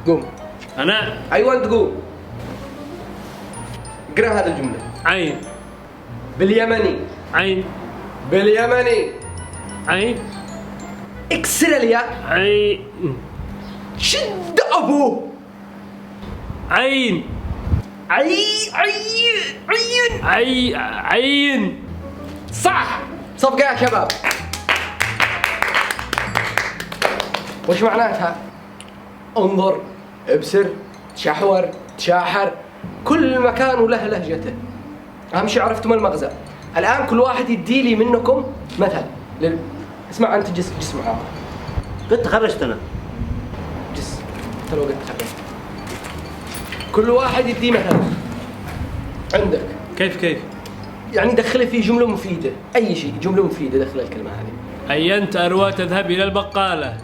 قوم. أنا. أيوة أنت قوم. اقرأ هذه الجملة. عين. باليمني. عين. باليمني. عين. اكسر الياء. عين. شد أبوه. عين. عين. صح. صفقة يا شباب. وش معناتها؟ انظر، ابصر، تشحور، تشاحر، كل مكان وله لهجته. أهم شيء عرفتم المغزى. الآن كل واحد يدي لي منكم مثل اسمع أنت جس معاه. قد تخرجت أنا. جس. أنت لو قد تخرجت. كل واحد يدي مثل عندك. كيف؟ يعني دخله في جملة مفيدة، أي شيء جملة مفيدة دخل الكلمة هذه. أي أنت أروى تذهب إلى البقالة.